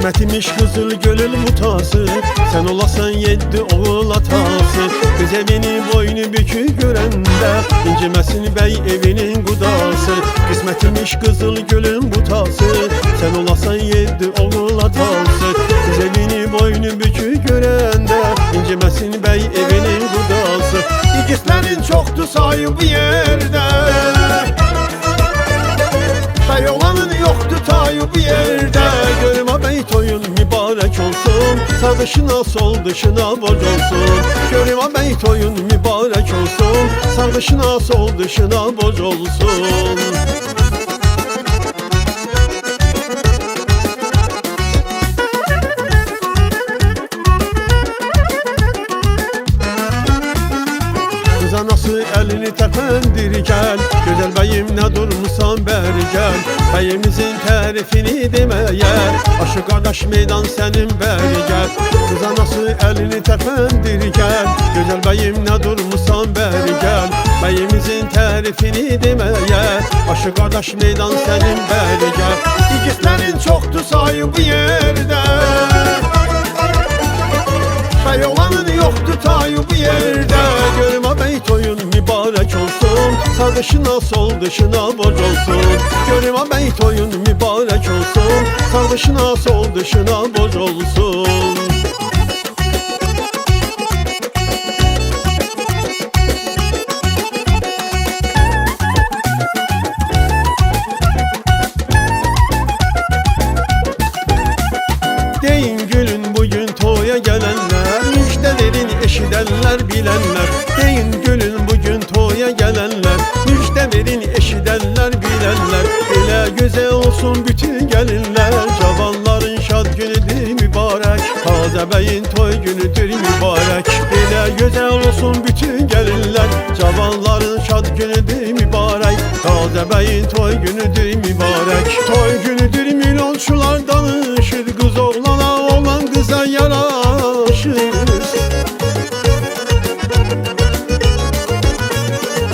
Kısmetimiş kızıl gölün mutası, sen olasan 7 oğul atası. Kız evini boynu bükük görende, incimesin bey evinin gudası. Kısmetimiş kızıl gölün mutası, sen olasan 7 oğul atası. Kız evini boynu bükük görende, incimesin bey evinin gudası. İgizlerin çoktu sahibi yerde, bey olanın yoktu tayı bir yerde. Görme bey toyun mübarek olsun, sağ dışına sol dışına borç olsun. Görme bey toyun mübarek olsun, sağ dışına sol dışına borç olsun. Anası elini tependir gel, güzel beyim ne durmuşsan beri gel. Beyimizin tarifini demeye, aşı kardeş meydan senin beri gel. Kız anası elini tependir gel, güzel beyim ne durmuşsan beri gel. Beyimizin tarifini demeye, aşı kardeş meydan senin beri gel. İgizlerin çoktu sahibi yerde, bey olanın yoktu tayı bir yerde. Görme bey toyun mübarek olsun, sağ dışına sol dışına borç olsun. Görme bey toyun mübarek olsun, sağ dışına sol dışına borç olsun. Deyin gülün bugün toya gelenler, müjdelerin eşidenler bilenler. Deyin gülün bugün toya gelenler, müjdelerin eşidenler bilenler. Elə güzel olsun bütün gelinler, cavanların şad günüdür mübarek. Taze beyin toy günüdür mübarek. Elə güzel olsun bütün gelinler, cavanların şad günüdür mübarek. Taze beyin toy günüdür mübarek. Toy günüdür milyonçular danışır, kız oğlana oğlan kıza yaraşır.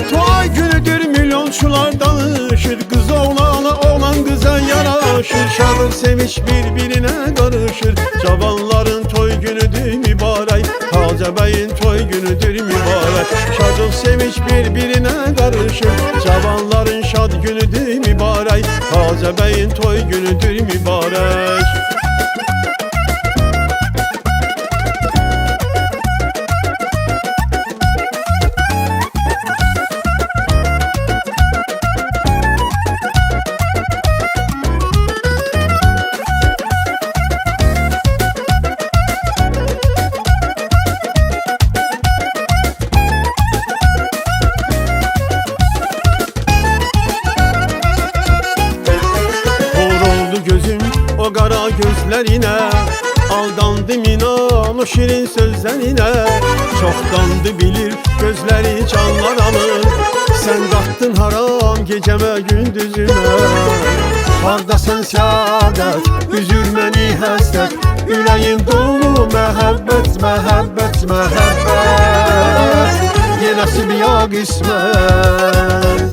Toy günüdür milyonçular danışır, kız oğlana oğlan kıza yaraşır. Şadır sevinç birbirine karışır, cavanların toy günüdür mübarek. Taze beyin toy günüdür mübarek. Şadır sevinç birbirine karışır, cavanların şad günüdür mübarek. Taze beyin toy günüdür mübarek. Gözüm o kara gözlerine, aldandım inan o şirin sözlerine. Çoktandı bilir gözleri canlar alır, sen kattın haram geceme gündüzüme. Hardasan saadet, üzülmeni həsrət, ürəyim dolu məhəbbət, məhəbbət, məhəbbət. Yenəsi bir ya qismət.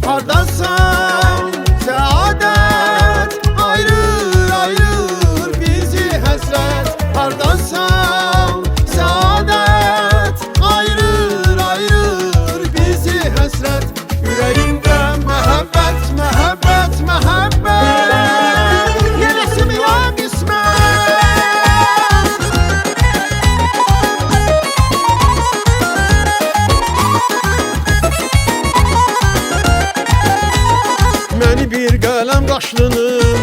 Hardasan saadet, ayırır ayırır bizi həsrət. Hardasan saadet, ayırır ayırır bizi həsrət. Ürəyimdə məhəbbət, məhəbbət, məhəbbət. Yenəsi mi ya qismət. Məni bir qələm qaşlının,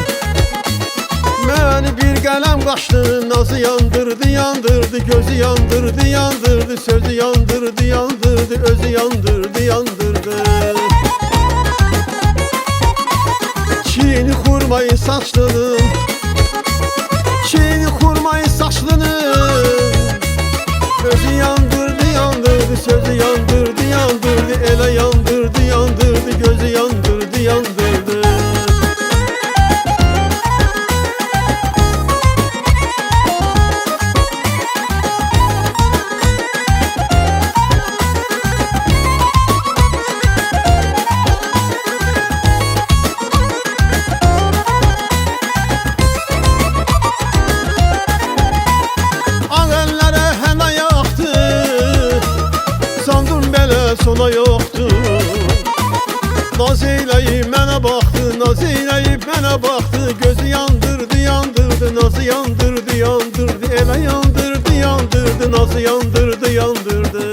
məni bir qələm qaşlının nazı yandırdı, yandırdı, gözü yandırdı, yandırdı, sözü yandırdı, yandırdı, özü yandırdı, yandırdı. Çiğni xurmayı saçlının, çiğni xurmayı saçlının, özü yandırdı, yandırdı, sözü yandırdı, yandırdı, elə yandırdı, yandırdı, gözü yandırdı, yandırdı. sona yoktu. Naz eyleyip mənə baxdı, naz eyleyip mənə baxdı. Gözü yandırdı, yandırdı, nazı yandırdı, yandırdı. Elə yandırdı, yandırdı, nazı yandırdı, yandırdı.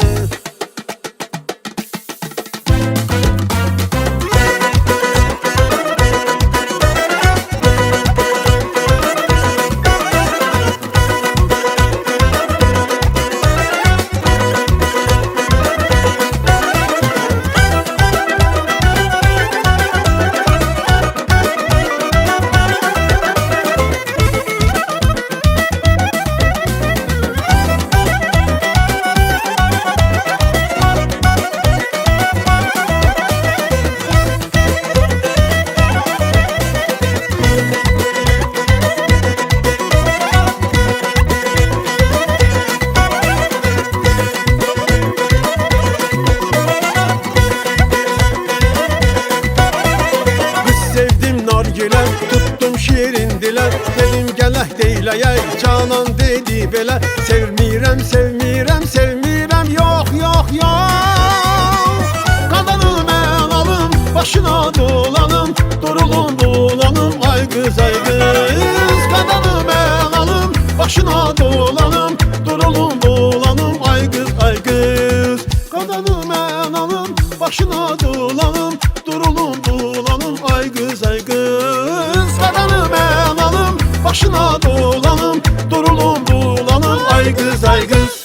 Tuttum şiirin dilə, dedim gələk deyləyək. Canan dedi belə, sevmirəm, sevmirəm, sevmirəm. Yox, yox, yox. Qadını mən alım, başına dolanım, durulum bulanım. Ay qız, ay qız. Qadını mən alım, başına dolanım, durulum bulanım. Ay qız, ay qız. Qadını mən alım, başına dolanım, durulum bulanım. Ay qız, ay qız. Qadını mən alım, başına dolanım, durulum bulanım. Ay qız, ay qız.